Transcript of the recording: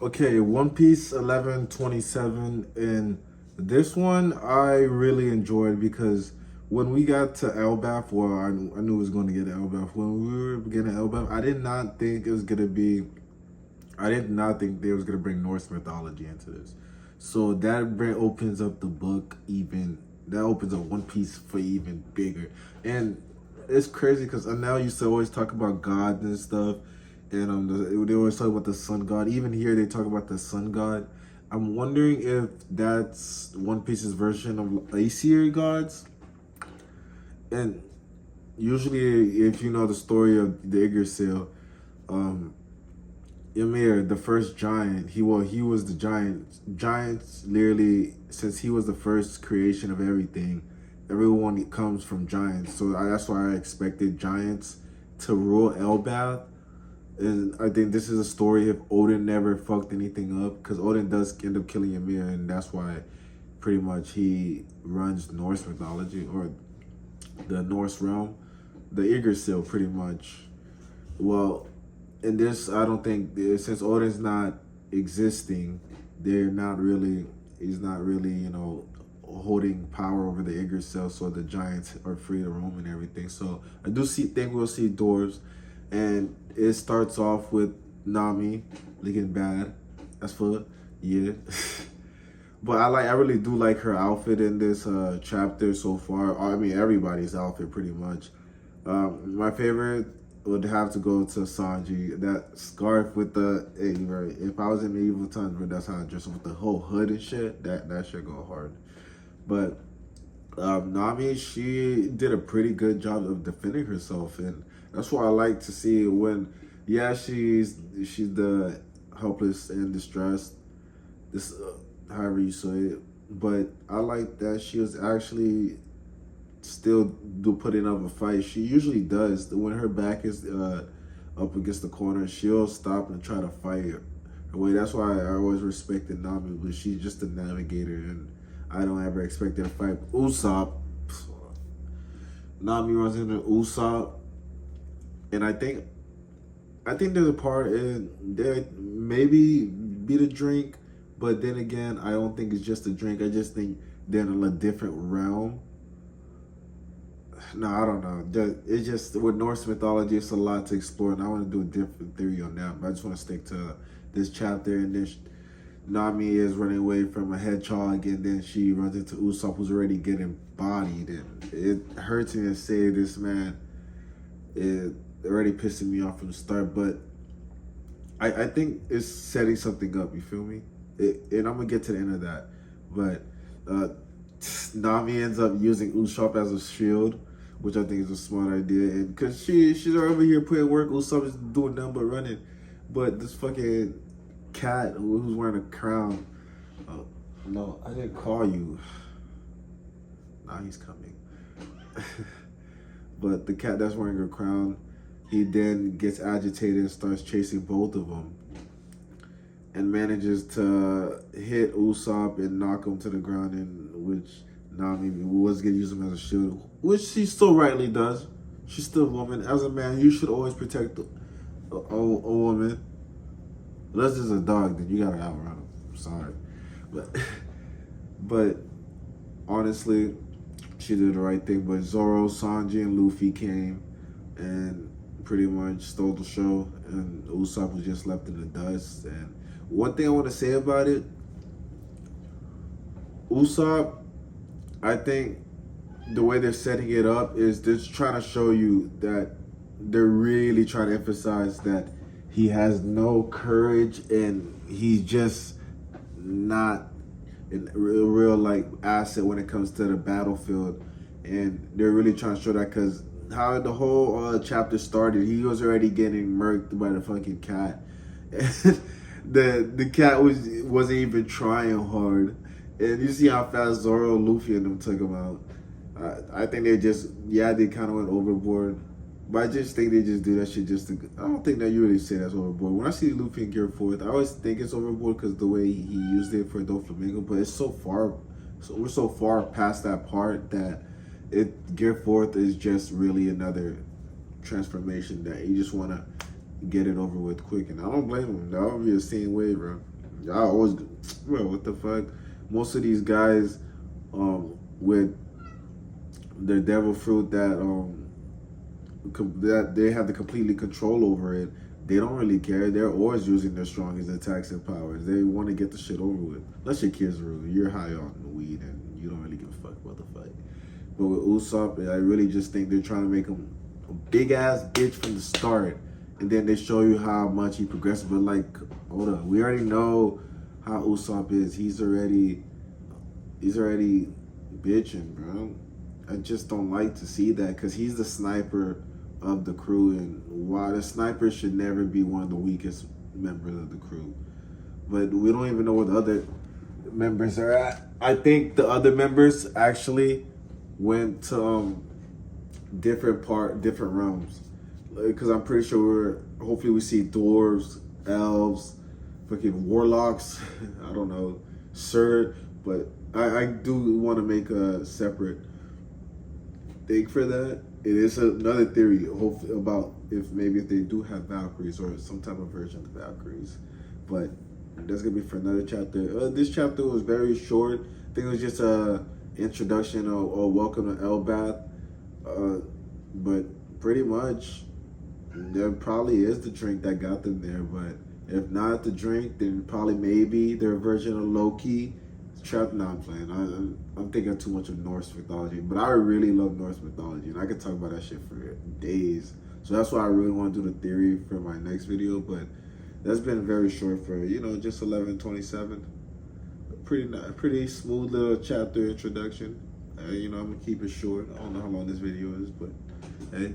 Okay, One Piece 1127, and this one I really enjoyed because when we got to Elbaf, well, I knew it was going to get Elbaf. When we were getting Elbaf, I did not think it was going to be. I did not think they was going to bring Norse mythology into this. So opens up the book even. That opens up One Piece for even bigger, and it's crazy because now used to always talk about gods and stuff, and they always talk about the sun god. Even here, they talk about the sun god. I'm wondering if that's One Piece's version of Aesir gods. And usually, if you know the story of the Yggdrasil, um, Ymir, the first giant, he was the giant. Giants literally, since he was the first creation of everything, everyone comes from giants. So that's why I expected giants to rule Elbath. And I think this is a story if Odin never fucked anything up, because Odin does end up killing Ymir, and that's why pretty much he runs Norse mythology or the Norse realm, the Yggdrasil, pretty much. Well, in this, I don't think since Odin's not existing, they're not really. He's not really, holding power over the Yggdrasil, so the giants are free to roam and everything. So I do think we'll see dwarves, and it starts off with Nami looking bad as fuck. Yeah. But I really do like her outfit in this chapter so far. I mean, everybody's outfit pretty much. My favorite would have to go to Sanji. That scarf with the, hey, right, if I was in medieval times, bro, that's how I dress with the whole hood and shit. That should go hard. But Nami, she did a pretty good job of defending herself, and that's what I like to see when, yeah, she's the helpless and distressed. This, however you say it, but I like that she was actually still do putting up a fight. She usually does when her back is up against the corner. She'll stop and try to fight her way. That's why I always respected Nami, but she's just a navigator, and I don't ever expect her to fight Usopp. Nami runs into Usopp, and I think there's a part in there maybe be the drink, but then again, I don't think it's just a drink. I just think they're in a different realm. No, I don't know. It's just with Norse mythology, it's a lot to explore, and I want to do a different theory on that. But I just want to stick to this chapter. And then Nami is running away from a hedgehog, and then she runs into Usopp, who's already getting bodied. And it hurts me to say this, man. It already pissing me off from the start, but I think it's setting something up. You feel me? And I'm gonna get to the end of that, but Nami ends up using Usopp as a shield, which I think is a smart idea, and because she's over here putting work, Usopp is doing nothing but running, but this fucking cat who's wearing a crown. No, I didn't call you. Now he's coming. But the cat that's wearing a crown, he then gets agitated and starts chasing both of them, and manages to hit Usopp and knock him to the ground, in which Nami was going to use him as a shield, which she still rightly does. She's still a woman. As a man, you should always protect a woman. Unless it's a dog, then you got to outrun him. I'm sorry. But honestly, she did the right thing. But Zoro, Sanji, and Luffy came and pretty much stole the show, and Usopp was just left in the dust. And one thing I want to say about it, Usopp, I think the way they're setting it up is they're trying to show you that they're really trying to emphasize that he has no courage and he's just not a real like asset when it comes to the battlefield. And they're really trying to show that because how the whole chapter started, he was already getting murked by the fucking cat. The cat wasn't even trying hard, and you see how fast Zoro, Luffy, and them took him out. I think they kind of went overboard, but I just think they just do that shit just to. I don't think that you really say that's overboard. When I see Luffy in Gear 4th, I always think it's overboard because the way he used it for Doflamingo, but it's so far, so we're so far past that part that Gear 4th is just really another transformation that you just want to get it over with quick. And I don't blame them. That would be the same way, bro. Y'all always, bro, what the fuck? Most of these guys with their devil fruit that they have the completely control over it, they don't really care. They're always using their strongest attacks and powers. They want to get the shit over with. Unless your kids rule, you're high on weed and you don't really give a fuck about the fight. But with Usopp, I really just think they're trying to make him a big ass bitch from the start, and then they show you how much he progresses. But like, hold on, we already know how Usopp is. He's already bitching, bro. I just don't like to see that because he's the sniper of the crew, and why the sniper should never be one of the weakest members of the crew. But we don't even know where the other members are at. I think the other members actually went to different realms, because I'm pretty sure hopefully we see dwarves, elves, fucking warlocks. I don't know, sir, but I do want to make a separate thing for that. It is another theory, hopefully, about if they do have Valkyries or some type of version of Valkyries. But that's gonna be for another chapter. This chapter was very short. I think it was just a introduction or welcome to Elbath. But pretty much, there probably is the drink that got them there. But if not the drink, then probably maybe their version of Loki. Trap, no, I'm playing. I'm thinking too much of Norse mythology, but I really love Norse mythology, and I could talk about that shit for days. So that's why I really want to do the theory for my next video. But that's been very short for just 11:27. Pretty smooth little chapter introduction. I'm gonna keep it short. I don't know how long this video is, but hey.